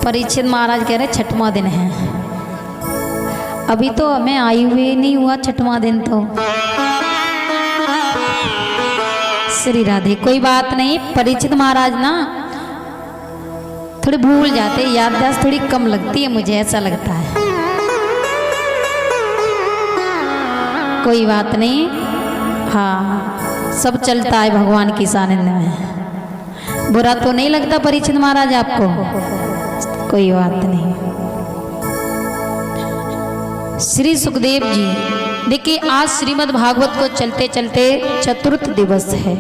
परीक्षित महाराज कह रहे 6वां दिन है, अभी तो हमें आई हुई नहीं हुआ 6वां दिन तो। श्री राधे। कोई बात नहीं, परीक्षित महाराज ना थोड़ी भूल जाते, याददाश्त थोड़ी कम लगती है, मुझे ऐसा लगता है। कोई बात नहीं, हाँ सब चलता है भगवान की सानिध्य में। बुरा तो नहीं लगता परीक्षित महाराज आपको? कोई बात नहीं। श्री सुखदेव जी देखिए, आज श्रीमद् भागवत को चलते चलते चतुर्थ दिवस है।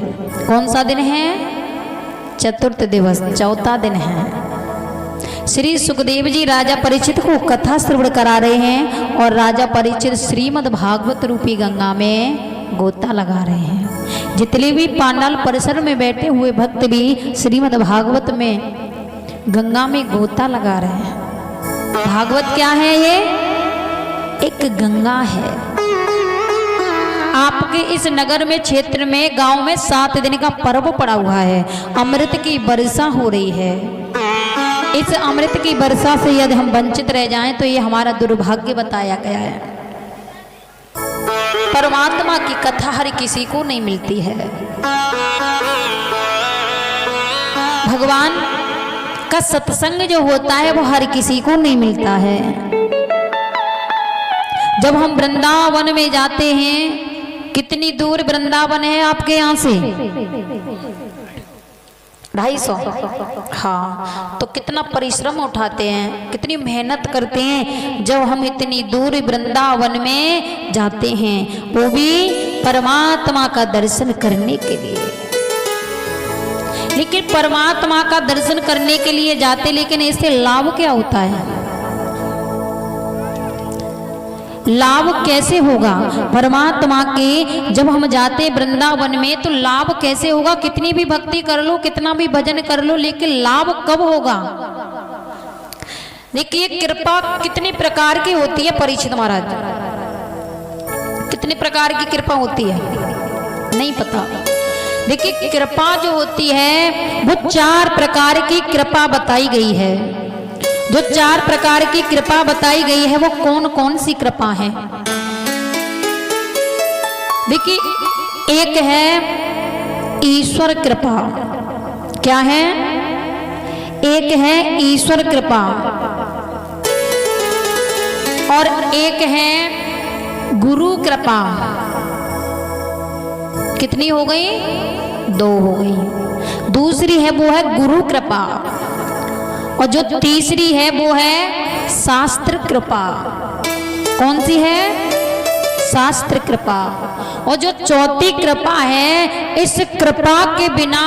कौन सा दिन है? चतुर्थ दिवस, 4था दिन है। श्री सुखदेव जी राजा परीक्षित को कथा श्रवण करा रहे हैं और राजा परीक्षित श्रीमद् भागवत रूपी गंगा में गोता लगा रहे हैं। जितने भी पांडाल परिसर में बैठे हुए भक्त भी श्रीमद् भागवत में गंगा में गोता लगा रहे हैं। भागवत क्या है? ये एक गंगा है। आपके इस नगर में, क्षेत्र में, गांव में 7 दिन का पर्व पड़ा हुआ है। अमृत की वर्षा हो रही है। इस अमृत की वर्षा से यदि हम वंचित रह जाएं तो ये हमारा दुर्भाग्य बताया गया है। परमात्मा की कथा हर किसी को नहीं मिलती है। भगवान का सत्संग जो होता है वो हर किसी को नहीं मिलता है। जब हम वृंदावन में जाते हैं, कितनी दूर वृंदावन है आपके यहाँ से? 250। हाँ, तो कितना परिश्रम उठाते हैं, कितनी मेहनत करते हैं जब हम इतनी दूर वृंदावन में जाते हैं, वो भी परमात्मा का दर्शन करने के लिए। लेकिन परमात्मा का दर्शन करने के लिए जाते, लेकिन इससे लाभ क्या होता है? लाभ कैसे होगा परमात्मा के? जब हम जाते वृंदावन में तो लाभ कैसे होगा? कितनी भी भक्ति कर लो, कितना भी भजन कर लो, लेकिन लाभ कब होगा? देखिए, कृपा कितने प्रकार की होती है परीक्षित महाराज? कितने प्रकार की कृपा होती है नहीं पता। देखिए, कृपा जो होती है वो 4 प्रकार की कृपा बताई गई है। जो 4 प्रकार की कृपा बताई गई है वो कौन कौन सी कृपा है? देखिए, एक है ईश्वर कृपा। क्या है? एक है ईश्वर कृपा और एक है गुरु कृपा। कितनी हो गई? 2 हो गई। दूसरी है वो है गुरु कृपा और जो तीसरी है वो है शास्त्र कृपा। कौन सी है? शास्त्र कृपा। और जो चौथी कृपा है, इस कृपा के बिना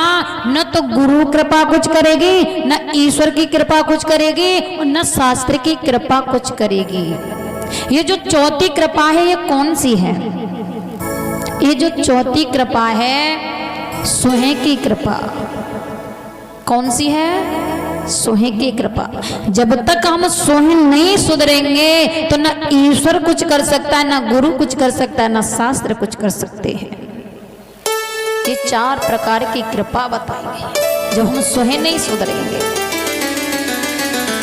न तो गुरु कृपा कुछ करेगी, न ईश्वर की कृपा कुछ करेगी और न शास्त्र की कृपा कुछ करेगी। ये जो चौथी कृपा है ये कौन सी है? ये जो चौथी कृपा है सोहे की कृपा। कौन सी है? सोहे की कृपा। जब तक हम सोहे नहीं सुधरेंगे तो न ईश्वर कुछ कर सकता है, न गुरु कुछ कर सकता है, न शास्त्र कुछ कर सकते हैं। ये 4 प्रकार की कृपा बताएंगे। जब हम सोहे नहीं सुधरेंगे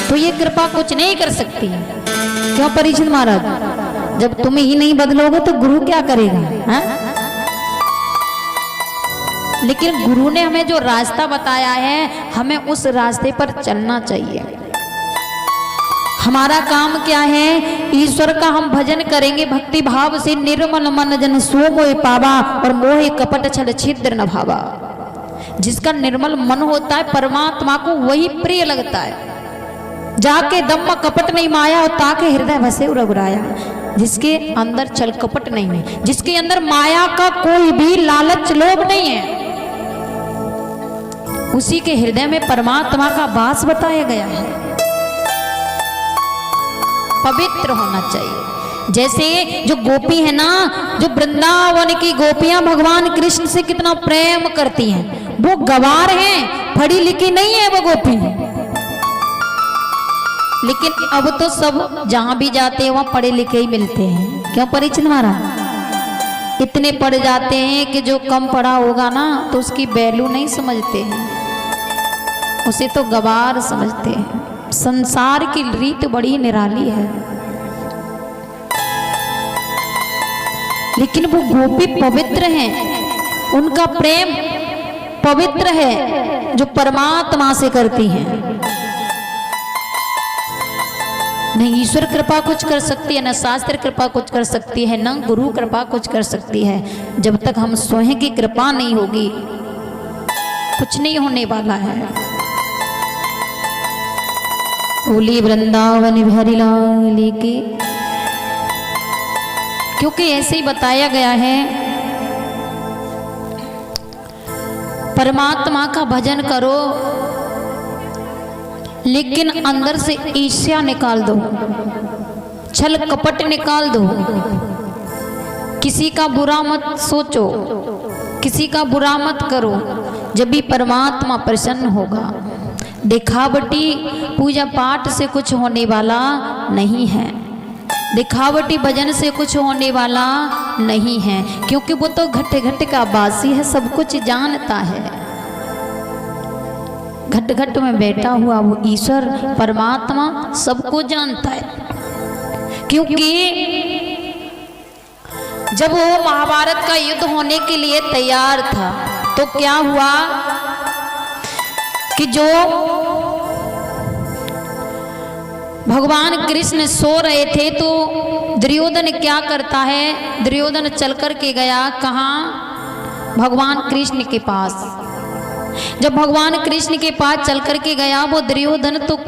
तो ये कृपा कुछ नहीं कर सकती। क्यों परीक्षित महाराज? जब तुम ही नहीं बदलोगे तो गुरु क्या करेगा? हा? लेकिन गुरु ने हमें जो रास्ता बताया है, हमें उस रास्ते पर चलना चाहिए। हमारा काम क्या है? ईश्वर का हम भजन करेंगे भक्ति भाव से। निर्मल मन जन सो मोहि पावा और मोहि कपट छल छिद्र न भावा। जिसका निर्मल मन होता है परमात्मा को वही प्रिय लगता है। जाके दम्म कपट नहीं माया और ताके हृदय भसे रघुराया। जिसके अंदर छल कपट नहीं है, जिसके अंदर माया का कोई भी लालच लोभ नहीं है, उसी के हृदय में परमात्मा का वास बताया गया है। पवित्र होना चाहिए। जैसे जो गोपी है ना, जो वृंदावन की गोपियां भगवान कृष्ण से कितना प्रेम करती हैं, वो गवार हैं, पढ़ी लिखी नहीं है वो गोपी। लेकिन अब तो सब जहां भी जाते हैं वहां पढ़े लिखे ही मिलते हैं। क्यों परीक्षित महाराज? इतने पढ़ जाते हैं कि जो कम पढ़ा होगा ना तो उसकी वैल्यू नहीं समझते हैं, उसे तो गवार समझते हैं। संसार की रीत बड़ी निराली है, लेकिन वो गोपी पवित्र हैं, उनका प्रेम पवित्र है जो परमात्मा से करती हैं। न ईश्वर कृपा कुछ कर सकती है, न शास्त्र कृपा कुछ कर सकती है, न गुरु कृपा कुछ कर सकती है। जब तक हम स्वयं की कृपा नहीं होगी कुछ नहीं होने वाला है। बोली वृंदावन बिहारी लाल की। क्योंकि ऐसे ही बताया गया है, परमात्मा का भजन करो लेकिन अंदर से ईर्ष्या निकाल दो, छल कपट निकाल दो, किसी का बुरा मत सोचो, किसी का बुरा मत करो, जब भी परमात्मा प्रसन्न होगा। दिखावटी पूजा पाठ से कुछ होने वाला नहीं है, दिखावटी भजन से कुछ होने वाला नहीं है, क्योंकि वो तो घट घट का वासी है, सब कुछ जानता है। घट घट में बैठा हुआ वो ईश्वर परमात्मा सबको जानता है। क्योंकि जब वो महाभारत का युद्ध होने के लिए तैयार था तो क्या हुआ कि जो भगवान कृष्ण सो रहे थे तो दुर्योधन क्या करता है, दुर्योधन चल कर के गया कहाँ, भगवान कृष्ण के पास। जब भगवान कृष्ण के पास चल कर के गया वो दुर्योधन तो क्या